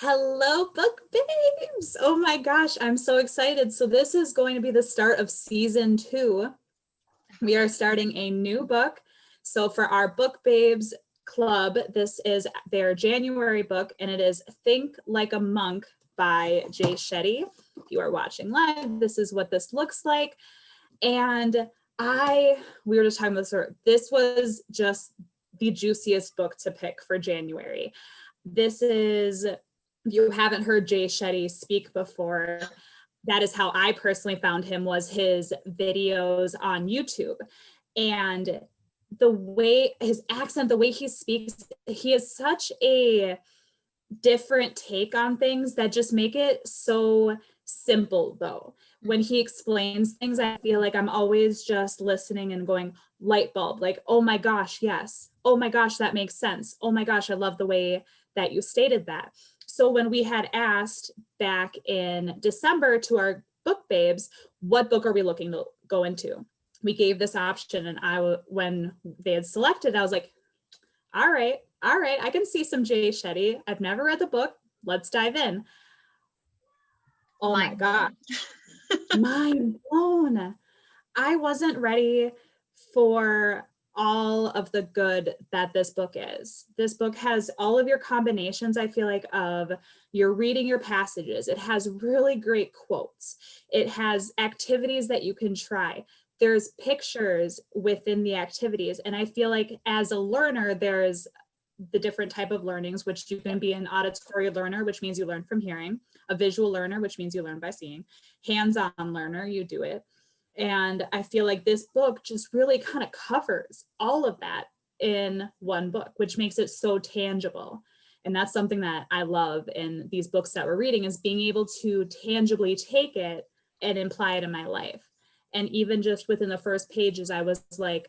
Hello, book babes. Oh my gosh, I'm so excited. So this is going to be the start of season 2. We are starting a new book. So for our book babes club, this is their January book, and it is Think Like a Monk by Jay Shetty. If you are watching live, this is what this looks like. And we were just talking about this was just the juiciest book to pick for January. This is, if you haven't heard Jay Shetty speak before, that is how I personally found him, was his videos on YouTube. And the way his accent, the way he speaks, he has such a different take on things that just make it so simple though. When he explains things, I feel like I'm always just listening and going light bulb, like, oh my gosh, yes. Oh my gosh, that makes sense. Oh my gosh, I love the way that you stated that. So when we had asked back in December to our book babes, what book are we looking to go into? We gave this option, and when they had selected, I was like, all right, I can see some Jay Shetty. I've never read the book. Let's dive in. Oh my gosh. Mind blown. I wasn't ready for all of the good that this book is. This book has all of your combinations, I feel like, of you're reading your passages. It has really great quotes. It has activities that you can try. There's pictures within the activities. And I feel like as a learner, there's the different type of learnings, which you can be an auditory learner, which means you learn from hearing, a visual learner, which means you learn by seeing, hands-on learner, you do it. And I feel like this book just really kind of covers all of that in one book, which makes it so tangible. And that's something that I love in these books that we're reading, is being able to tangibly take it and apply it in my life. And even just within the first pages, I was like,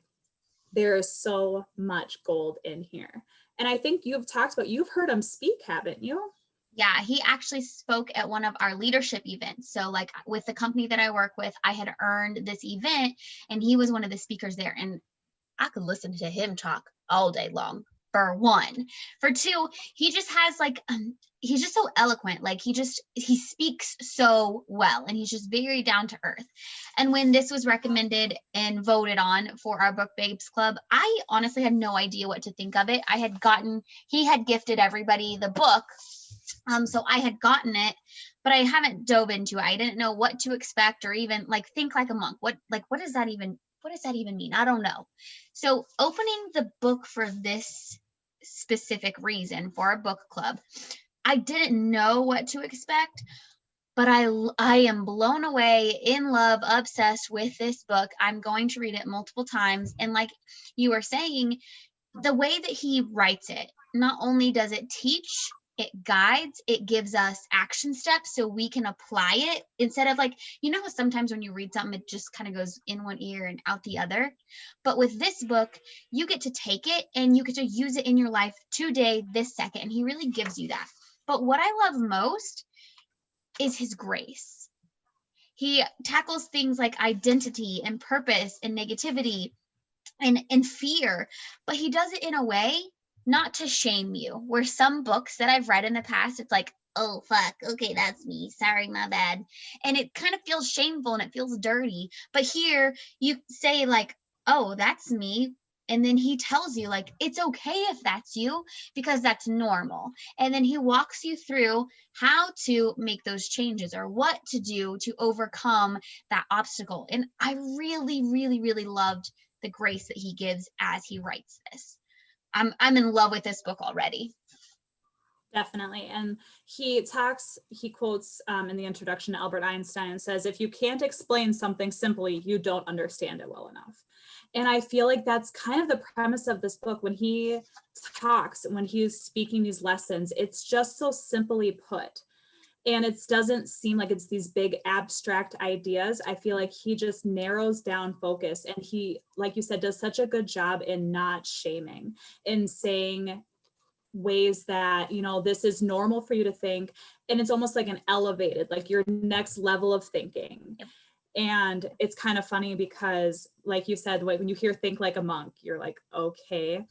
there is so much gold in here. And I think you've heard him speak, haven't you? Yeah, he actually spoke at one of our leadership events. So like with the company that I work with, I had earned this event and he was one of the speakers there. And I could listen to him talk all day long, for one. For two, he just has he's just so eloquent. Like he speaks so well, and he's just very down to earth. And when this was recommended and voted on for our Book Babes Club, I honestly had no idea what to think of it. He had gifted everybody the book. So I had gotten it, but I haven't dove into it. I didn't know what to expect, or even like Think Like a Monk. What does that even mean? I don't know. So opening the book for this specific reason, for our book club, I didn't know what to expect, but I am blown away, in love, obsessed with this book. I'm going to read it multiple times. And like you were saying, the way that he writes it, not only does it teach, it guides, it gives us action steps so we can apply it, instead of how sometimes when you read something, it just kind of goes in one ear and out the other. But with this book, you get to take it and you get to use it in your life today, this second. And he really gives you that. But what I love most is his grace. He tackles things like identity and purpose and negativity and fear, but he does it in a way not to shame you, where some books that I've read in the past, it's like, oh, fuck, okay, that's me, sorry, my bad. And it kind of feels shameful and it feels dirty. But here you say like, oh, that's me. And then he tells you like, it's okay if that's you, because that's normal. And then he walks you through how to make those changes, or what to do to overcome that obstacle. And I really, really, really loved the grace that he gives as he writes this. I'm in love with this book already. Definitely. And he quotes in the introduction to Albert Einstein, and says, if you can't explain something simply, you don't understand it well enough. And I feel like that's kind of the premise of this book. When he talks, when he's speaking these lessons, it's just so simply put. And it doesn't seem like it's these big abstract ideas. I feel like he just narrows down focus, and he, like you said, does such a good job in not shaming, in saying ways that, this is normal for you to think. And it's almost like an elevated, like your next level of thinking. Yep. And it's kind of funny because, like you said, when you hear Think Like a Monk, you're like, okay.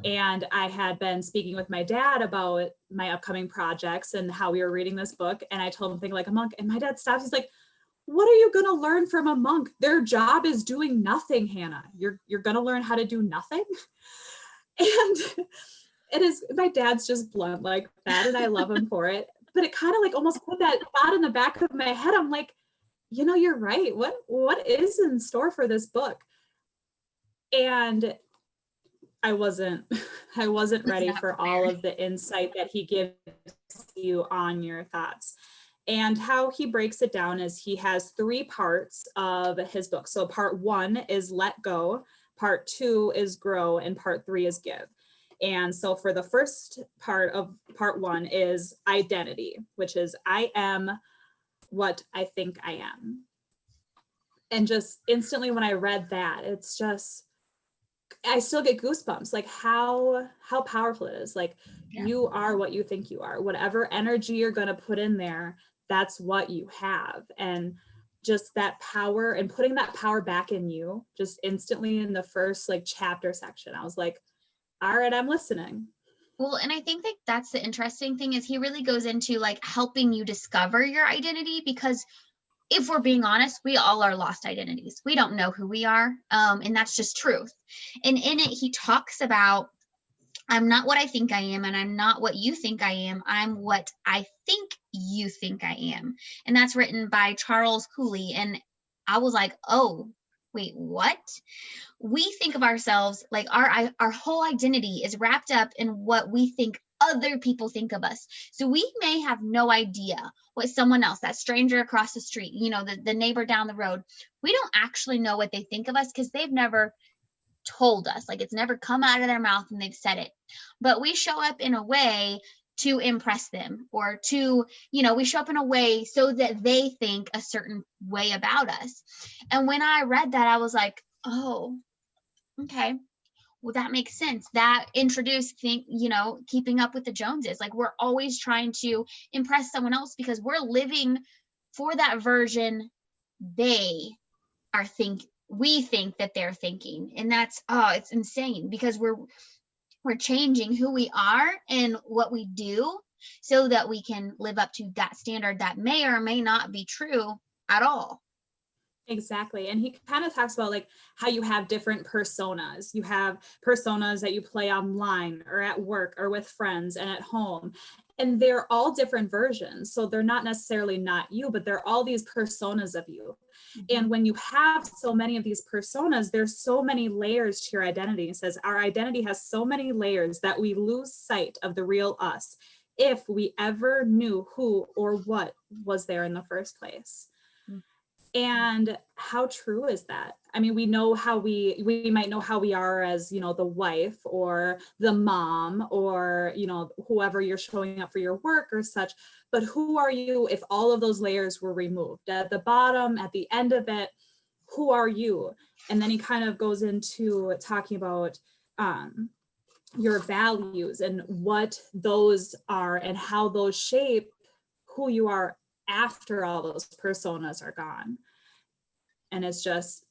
And I had been speaking with my dad about my upcoming projects and how we were reading this book. And I told him, think like a monk. And my dad stops. He's like, what are you going to learn from a monk? Their job is doing nothing, Hannah. You're going to learn how to do nothing. And it is, my dad's just blunt like that. And I love him for it. But it kind of like almost put that thought in the back of my head. I'm like, you know, you're right. What is in store for this book? And I wasn't ready for all of the insight that he gives you on your thoughts. And how he breaks it down is he has 3 parts of his book. So part 1 is let go, part 2 is grow, and part 3 is give. And so for the first part of part 1 is identity, which is I am what I think I am. And just instantly when I read that, it's just, I still get goosebumps, like how powerful it is. Like, you are what you think you are. Whatever energy you're going to put in there, that's what you have. And just that power and putting that power back in you just instantly in the first like chapter section, I was like, all right, I'm listening. Well, and I think that that's the interesting thing is he really goes into like helping you discover your identity, because if we're being honest, we all are lost identities. We don't know who we are. And that's just truth. And in it, he talks about, I'm not what I think I am, and I'm not what you think I am. I'm what I think you think I am. And that's written by Charles Cooley. And I was like, oh, wait, what? We think of ourselves like our whole identity is wrapped up in what we think other people think of us. So we may have no idea what someone else, that stranger across the street, you know, the neighbor down the road, we don't actually know what they think of us because they've never told us, like it's never come out of their mouth and they've said it. But we show up in a way to impress them, or to, you know, we show up in a way so that they think a certain way about us. And when I read that, I was like, oh, okay. Well, that makes sense. That introduced keeping up with the Joneses. Like, we're always trying to impress someone else because we're living for that version we think that they're thinking. And that's, it's insane, because we're changing who we are and what we do so that we can live up to that standard that may or may not be true at all. Exactly. And he kind of talks about like how you have different personas. You have personas that you play online or at work or with friends and at home. And they're all different versions. So they're not necessarily not you, but they're all these personas of you. Mm-hmm. And when you have so many of these personas, there's so many layers to your identity. It says our identity has so many layers that we lose sight of the real us if we ever knew who or what was there in the first place. And how true is that? I mean, we know how we might know how we are as, you know, the wife or the mom or, you know, whoever you're showing up for your work or such. But who are you if all of those layers were removed? At the bottom, at the end of it, who are you? And then he kind of goes into talking about your values and what those are and how those shape who you are after all those personas are gone. And it's just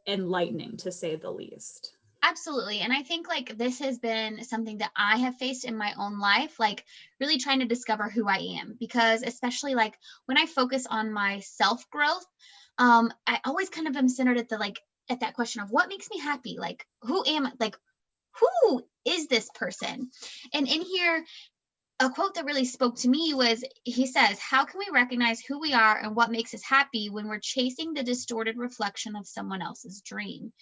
enlightening, to say the least. Absolutely. And I think like this has been something that I have faced in my own life, like really trying to discover who I am, because especially like when I focus on my self-growth, I always kind of am centered at that question of what makes me happy? Like, who am I? Like, who is this person? And in here, a quote that really spoke to me was, he says, how can we recognize who we are and what makes us happy when we're chasing the distorted reflection of someone else's dream?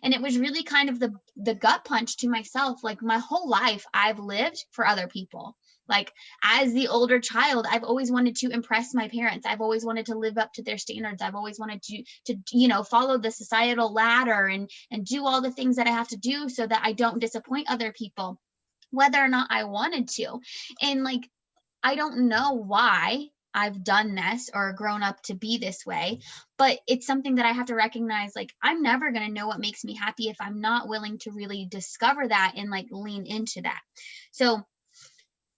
And it was really kind of the gut punch to myself. Like, my whole life I've lived for other people. Like, as the older child, I've always wanted to impress my parents. I've always wanted to live up to their standards. I've always wanted to follow the societal ladder and do all the things that I have to do so that I don't disappoint other people, whether or not I wanted to. And like, I don't know why I've done this or grown up to be this way, but it's something that I have to recognize. Like, I'm never going to know what makes me happy if I'm not willing to really discover that and like lean into that. So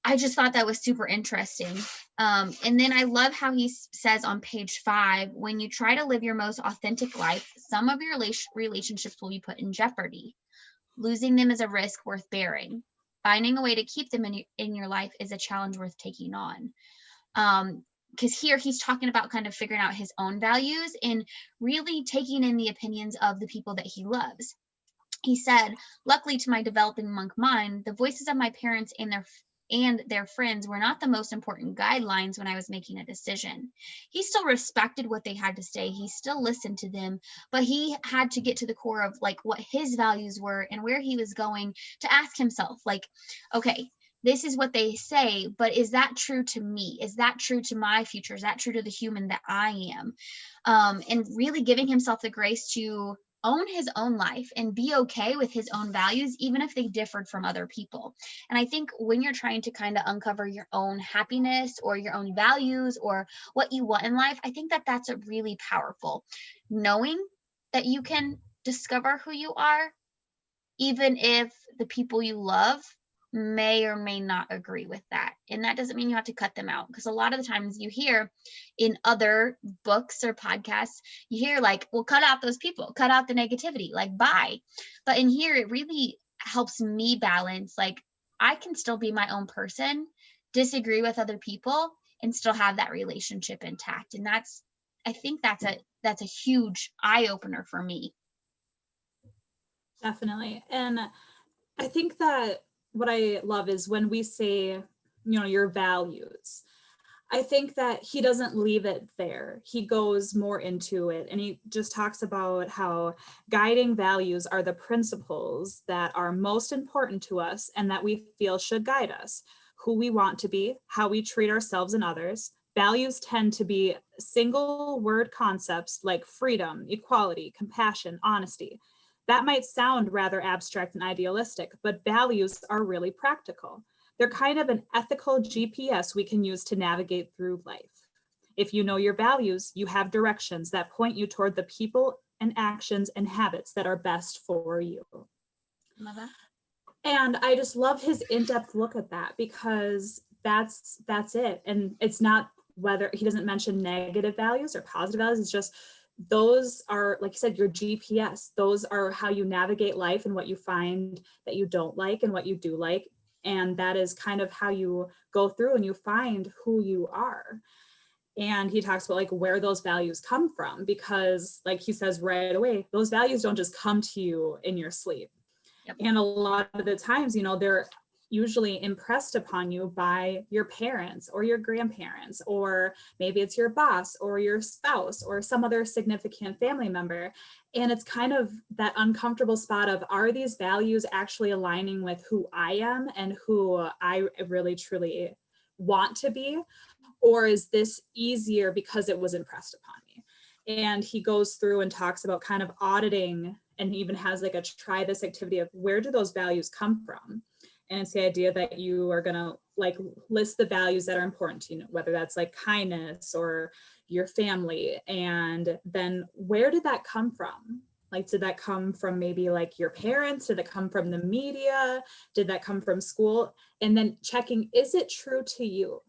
I just thought that was super interesting. And then I love how he says on page 5, when you try to live your most authentic life, some of your relationships will be put in jeopardy. Losing them is a risk worth bearing. Finding a way to keep them in your life is a challenge worth taking on. Because here he's talking about kind of figuring out his own values and really taking in the opinions of the people that he loves. He said, luckily to my developing monk mind, the voices of my parents and their friends were not the most important guidelines when I was making a decision. He still respected what they had to say. He still listened to them, but he had to get to the core of like what his values were and where he was going, to ask himself, like, okay, this is what they say, but is that true to me? Is that true to my future? Is that true to the human that I am? And really giving himself the grace to own his own life and be okay with his own values, even if they differed from other people. And I think when you're trying to kind of uncover your own happiness or your own values or what you want in life, I think that that's a really powerful, knowing that you can discover who you are, even if the people you love may or may not agree with that. And that doesn't mean you have to cut them out, because a lot of the times you hear in other books or podcasts, you hear like, well, cut out those people, cut out the negativity, like bye. But in here, it really helps me balance, like I can still be my own person, disagree with other people, and still have that relationship intact. And I think that's a huge eye opener for me. Definitely. And I think that what I love is when we say, your values, I think that he doesn't leave it there. He goes more into it, and he just talks about how guiding values are the principles that are most important to us and that we feel should guide us, who we want to be, how we treat ourselves and others. Values tend to be single word concepts like freedom, equality, compassion, honesty. That might sound rather abstract and idealistic, but values are really practical. They're kind of an ethical GPS we can use to navigate through life. If you know your values, you have directions that point you toward the people and actions and habits that are best for you. Love that. And I just love his in-depth look at that, because that's it. And it's not whether he doesn't mention negative values or positive values. It's just, those are, like you said, your GPS. Those are how you navigate life and what you find that you don't like and what you do like. And that is kind of how you go through and you find who you are. And he talks about like where those values come from, because like he says right away, those values don't just come to you in your sleep. Yep. And a lot of the times, they're usually impressed upon you by your parents or your grandparents, or maybe it's your boss or your spouse or some other significant family member. And it's kind of that uncomfortable spot of, are these values actually aligning with who I am and who I really truly want to be? Or is this easier because it was impressed upon me? And he goes through and talks about kind of auditing, and he even has like a try this activity of, where do those values come from? And it's the idea that you are going to like list the values that are important to you, whether that's like kindness or your family. And then where did that come from? Like, did that come from maybe like your parents? Did it come from the media? Did that come from school? And then checking, is it true to you?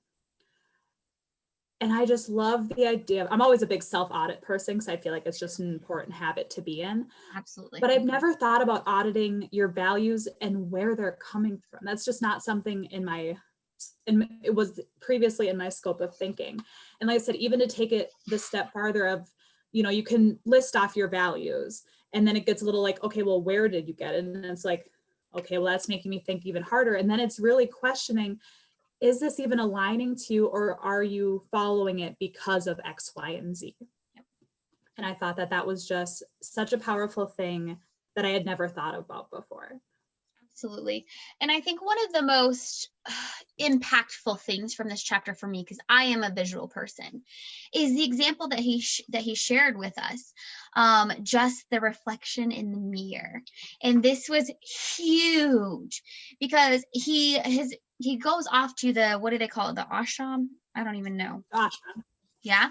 And I just love the idea of, I'm always a big self-audit person, because I feel like it's just an important habit to be in. Absolutely. But I've never thought about auditing your values and where they're coming from. That's just not something it was previously in my scope of thinking. And like I said, even to take it the step farther of, you can list off your values, and then it gets a little like, okay, well, where did you get it? And it's like, okay, well, that's making me think even harder. And then it's really questioning, is this even aligning to you, or are you following it because of X, Y, and Z? Yep. And I thought that was just such a powerful thing that I had never thought about before. Absolutely. And I think one of the most impactful things from this chapter for me, because I am a visual person, is the example that he shared with us, just the reflection in the mirror. And this was huge, because he goes off to the, what do they call it? The ashram? I don't even know. Ashram. Yeah.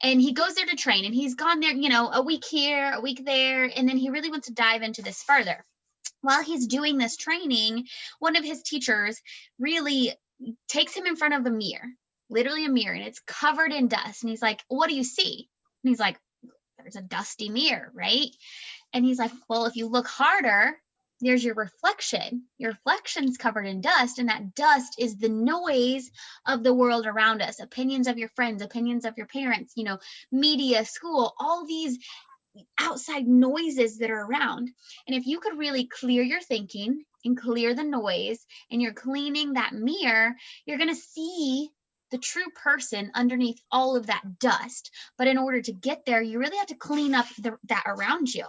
And he goes there to train, and he's gone there, a week here, a week there. And then he really wants to dive into this further. While he's doing this training, one of his teachers really takes him in front of a mirror, literally a mirror, and it's covered in dust. And he's like, what do you see? And he's like, there's a dusty mirror, right? And he's like, well, if you look harder, there's your reflection. Your reflection's covered in dust, and that dust is the noise of the world around us. Opinions of your friends, opinions of your parents, media, school, all these outside noises that are around. And if you could really clear your thinking and clear the noise, and you're cleaning that mirror, you're going to see the true person underneath all of that dust. But in order to get there, you really have to clean up that around you.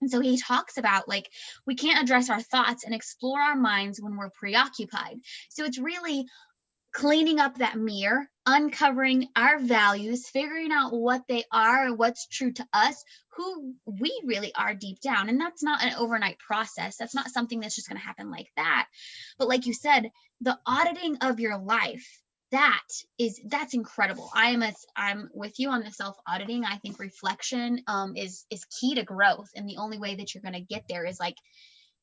And so he talks about, like, we can't address our thoughts and explore our minds when we're preoccupied. So it's really cleaning up that mirror, uncovering our values, figuring out what they are, what's true to us, who we really are deep down. And that's not an overnight process. That's not something that's just going to happen like that. But like you said, the auditing of your life, that's incredible. I'm with you on the self-auditing. I think reflection is key to growth. And the only way that you're going to get there is like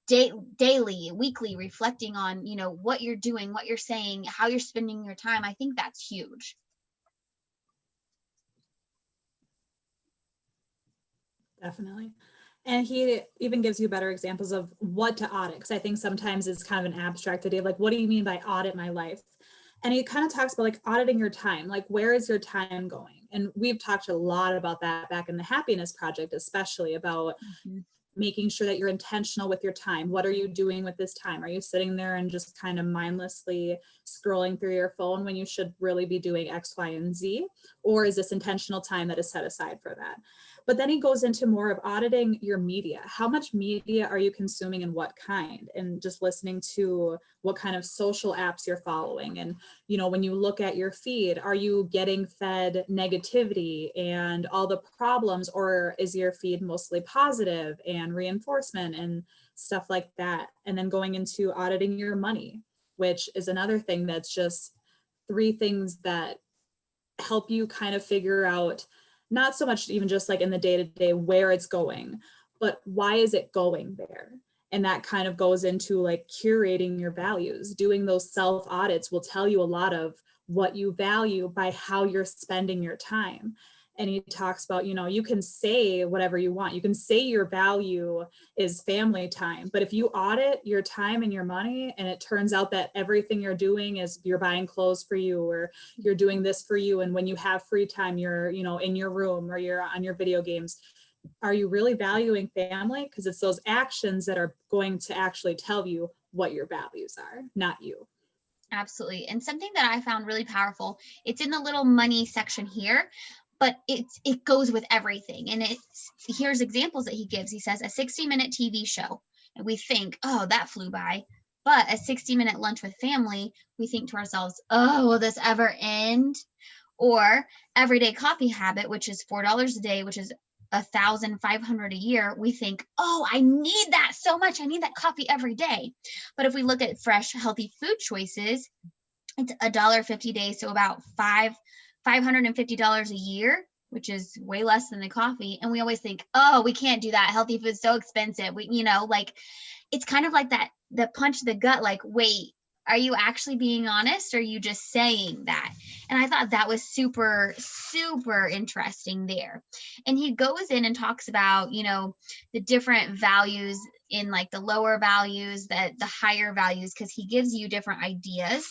daily, weekly reflecting on, what you're doing, what you're saying, how you're spending your time. I think that's huge. Definitely. And he even gives you better examples of what to audit, because I think sometimes it's kind of an abstract idea, like, what do you mean by audit my life? And he kind of talks about like auditing your time, like, where is your time going? And we've talked a lot about that back in the Happiness Project, especially about making sure that you're intentional with your time. What are you doing with this time? Are you sitting there and just kind of mindlessly scrolling through your phone when you should really be doing X, Y, and Z? Or is this intentional time that is set aside for that? But then he goes into more of auditing your media. How much media are you consuming and what kind? And just listening to what kind of social apps you're following. And, when you look at your feed, are you getting fed negativity and all the problems, or is your feed mostly positive and reinforcement and stuff like that? And then going into auditing your money, which is another thing that's just 3 things that help you kind of figure out, not so much even just like in the day-to-day where it's going, but why is it going there? And that kind of goes into like curating your values. Doing those self audits will tell you a lot of what you value by how you're spending your time. And he talks about, you can say whatever you want. You can say your value is family time, but if you audit your time and your money, and it turns out that everything you're doing is you're buying clothes for you, or you're doing this for you, and when you have free time, you're, in your room or you're on your video games, are you really valuing family? Because it's those actions that are going to actually tell you what your values are, not you. Absolutely. And something that I found really powerful, it's in the little money section here, but it goes with everything. And here's examples that he gives. He says a 60-minute TV show, and we think, oh, that flew by. But a 60-minute lunch with family, we think to ourselves, oh, will this ever end? Or everyday coffee habit, which is $4 a day, which is $1,500 a year, we think, oh, I need that so much. I need that coffee every day. But if we look at fresh, healthy food choices, it's $1.50 a day, so about $550 a year, which is way less than the coffee. And we always think, oh, we can't do that. Healthy food's so expensive. It's kind of like that, the punch to the gut, like, wait, are you actually being honest? Or are you just saying that? And I thought that was super, super interesting there. And he goes in and talks about, the different values in like the lower values, the higher values, because he gives you different ideas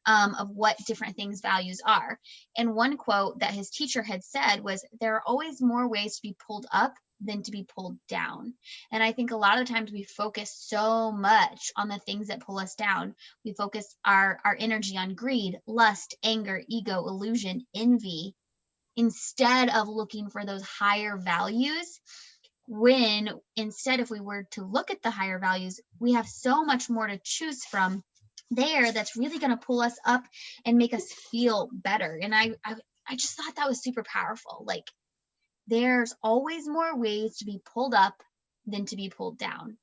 of what different things values are. And one quote that his teacher had said was, there are always more ways to be pulled up than to be pulled down. And I think a lot of the times we focus so much on the things that pull us down. We focus our energy on greed, lust, anger, ego, illusion, envy, instead of looking for those higher values. When instead, if we were to look at the higher values, we have so much more to choose from there that's really going to pull us up and make us feel better. And I just thought that was super powerful. Like, there's always more ways to be pulled up than to be pulled down.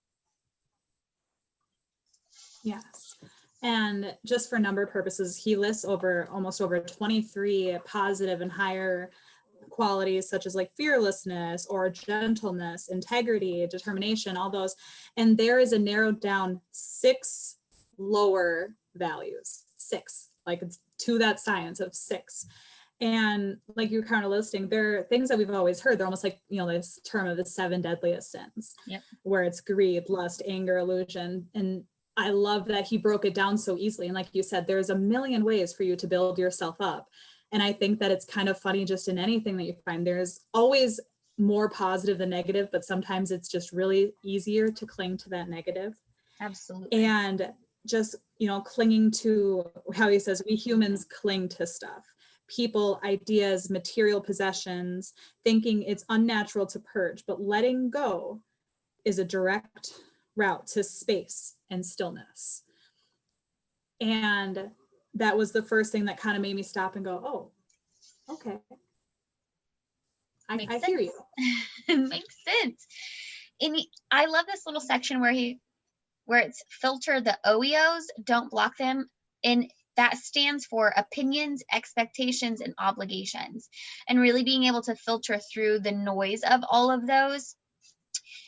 Yes. And just for number purposes, he lists almost over 23 positive and higher qualities, such as like fearlessness or gentleness, integrity, determination, all those. And there is a narrowed down 6 lower values, 6, like it's to that science of 6. And like you're kind of listing, there are things that we've always heard. They're almost like, this term of the 7 deadliest sins, Yep. where it's greed, lust, anger, illusion. And I love that he broke it down so easily. And like you said, there's a million ways for you to build yourself up. And I think that it's kind of funny just in anything that you find, there's always more positive than negative, but sometimes it's just really easier to cling to that negative. Absolutely. And just, clinging to how he says, we humans cling to stuff, people, ideas, material possessions, thinking it's unnatural to purge, but letting go is a direct route to space and stillness. And that was the first thing that kind of made me stop and go, oh, okay. I hear you. It makes sense. And I love this little section where it's filter the OEOs, don't block them. And that stands for opinions, expectations, and obligations. And really being able to filter through the noise of all of those.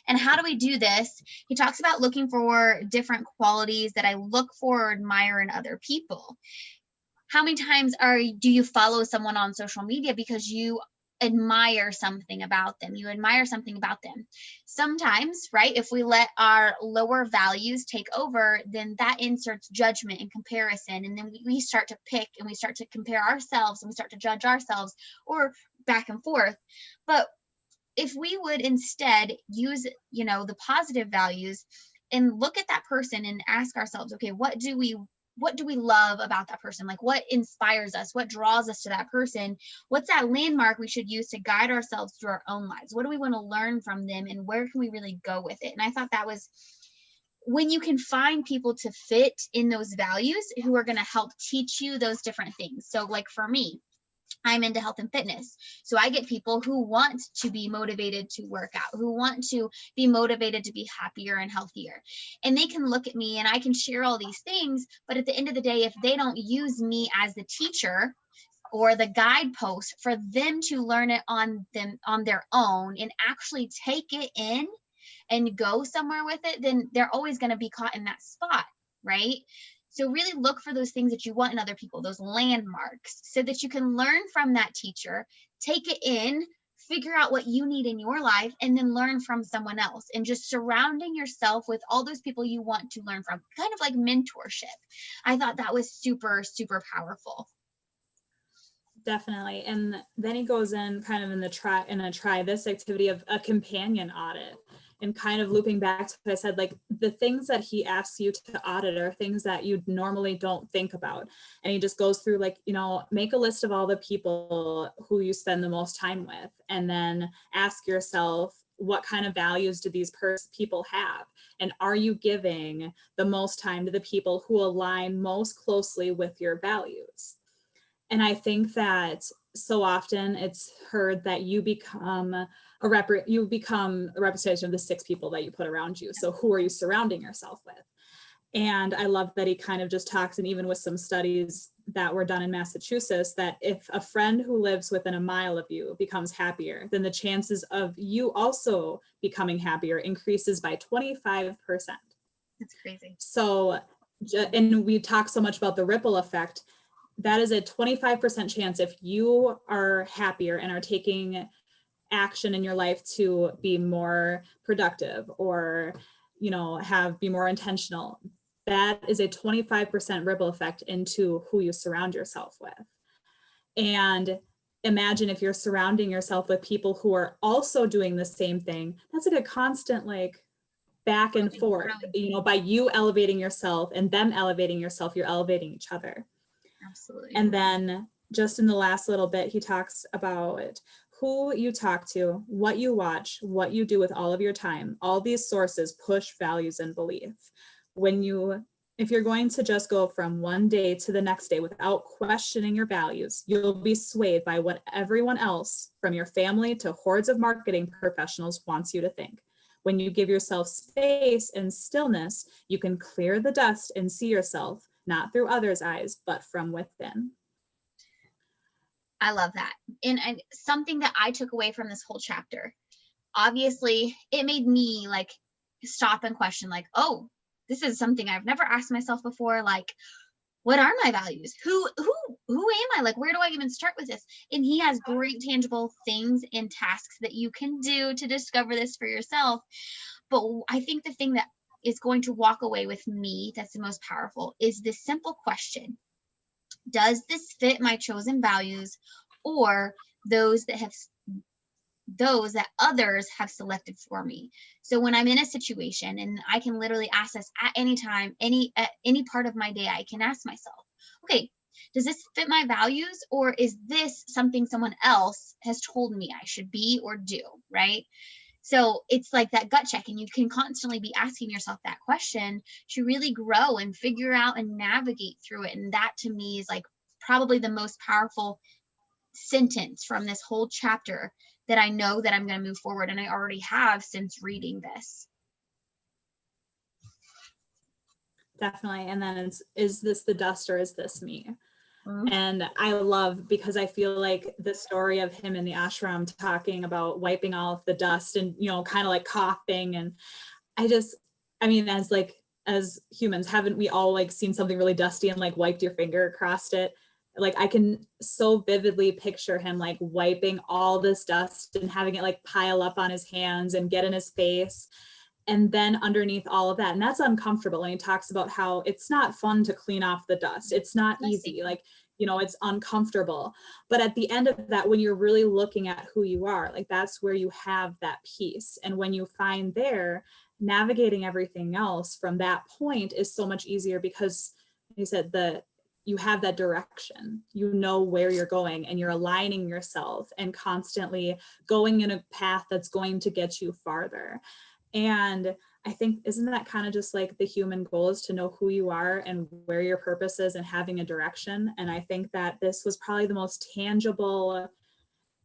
And how do we do this? He talks about looking for different qualities that I look for or admire in other people. How many times do you follow someone on social media because you admire something about them? You admire something about them. Sometimes, right, if we let our lower values take over, then that inserts judgment and comparison. And then we start to pick and we start to compare ourselves and we start to judge ourselves, or back and forth. But if we would instead use, the positive values and look at that person and ask ourselves, okay, what do we love about that person? Like, what inspires us? What draws us to that person? What's that landmark we should use to guide ourselves through our own lives? What do we want to learn from them? And where can we really go with it? And I thought that was when you can find people to fit in those values who are going to help teach you those different things. So like for me, I'm into health and fitness. So I get people who want to be motivated to work out, who want to be motivated to be happier and healthier. And they can look at me and I can share all these things. But at the end of the day, if they don't use me as the teacher or the guidepost for them to learn it on their own and actually take it in and go somewhere with it, then they're always going to be caught in that spot, right? So really look for those things that you want in other people, those landmarks, so that you can learn from that teacher, take it in, figure out what you need in your life, and then learn from someone else. And just surrounding yourself with all those people you want to learn from, kind of like mentorship. I thought that was super, super powerful. Definitely. And then he goes in kind of in this activity of a companion audit, and kind of looping back to what I said, like the things that he asks you to audit are things that you normally don't think about. And he just goes through like, make a list of all the people who you spend the most time with, and then ask yourself, what kind of values do these people have? And are you giving the most time to the people who align most closely with your values? And I think that so often it's heard that you become a representation of the 6 people that you put around you. So who are you surrounding yourself with? And I love that he kind of just talks, and even with some studies that were done in Massachusetts, that if a friend who lives within a mile of you becomes happier, then the chances of you also becoming happier increases by 25%. That's crazy. So, and we talk so much about the ripple effect. That is a 25% chance if you are happier and are taking action in your life to be more productive or, be more intentional. That is a 25% ripple effect into who you surround yourself with. And imagine if you're surrounding yourself with people who are also doing the same thing. That's like a constant back and forth, by you elevating yourself and them elevating yourself, you're elevating each other. Absolutely. And then just in the last little bit, he talks about who you talk to, what you watch, what you do with all of your time. All these sources push values and belief. If you're going to just go from one day to the next day without questioning your values, you'll be swayed by what everyone else, from your family to hordes of marketing professionals, wants you to think. When you give yourself space and stillness, you can clear the dust and see yourself, not through others' eyes, but from within. I love that. And something that I took away from this whole chapter, obviously it made me stop and question, oh, this is something I've never asked myself before. What are my values? Who who am I? Like, where do I even start with this? And he has great tangible things and tasks that you can do to discover this for yourself. But I think the thing that is going to walk away with me, that's the most powerful, is this simple question. Does this fit my chosen values, or those that others have selected for me? So when I'm in a situation, and I can literally ask this at any time, at any part of my day, I can ask myself, okay, does this fit my values, or is this something someone else has told me I should be or do, right? So it's like that gut check, and you can constantly be asking yourself that question to really grow and figure out and navigate through it. And that to me is like probably the most powerful sentence from this whole chapter that I know that I'm going to move forward, and I already have since reading this. Definitely. And then is this the dust or is this me? Mm-hmm. And I love, because I feel like the story of him in the ashram talking about wiping off the dust and, you know, kind of like coughing. And I mean, as humans, haven't we all like seen something really dusty and like wiped your finger across it? Like I can so vividly picture him like wiping all this dust and having it like pile up on his hands and get in his face. And then underneath all of that, and that's uncomfortable. And he talks about how it's not fun to clean off the dust. It's not easy. Like, you know, it's uncomfortable. But at the end of that, when you're really looking at who you are, like that's where you have that peace. And when you find there, navigating everything else from that point is so much easier, because you said you have that direction, you know where you're going, and you're aligning yourself and constantly going in a path that's going to get you farther. And I think, isn't that kind of just like the human goal, is to know who you are and where your purpose is and having a direction? And I think that this was probably the most tangible.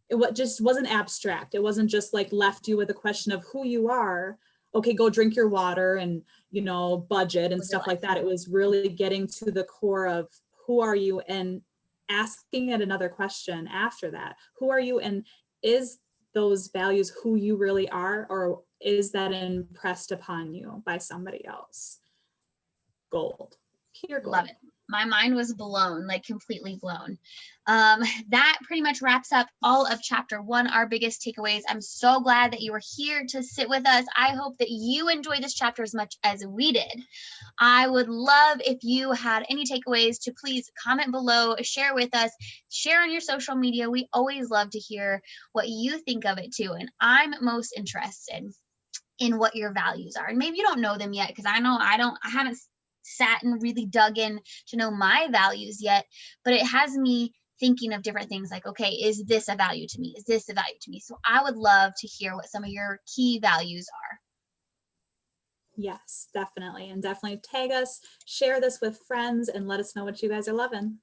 It just wasn't abstract. It wasn't just like left you with a question of who you are. Okay, go drink your water and, you know, budget and stuff like that. It was really getting to the core of who are you, and asking it another question after that. Who are you, and is those values who you really are, or is that impressed upon you by somebody else? Gold. Pure gold. Love it. My mind was blown, like completely blown. That pretty much wraps up all of chapter 1, our biggest takeaways. I'm so glad that you were here to sit with us. I hope that you enjoyed this chapter as much as we did. I would love if you had any takeaways to please comment below, share with us, share on your social media. We always love to hear what you think of it too. And I'm most interested in what your values are. And maybe you don't know them yet, because I haven't sat and really dug in to know my values yet, but it has me thinking of different things like, okay, is this a value to me? Is this a value to me? So I would love to hear what some of your key values are. Yes, definitely. And definitely tag us, share this with friends, and let us know what you guys are loving.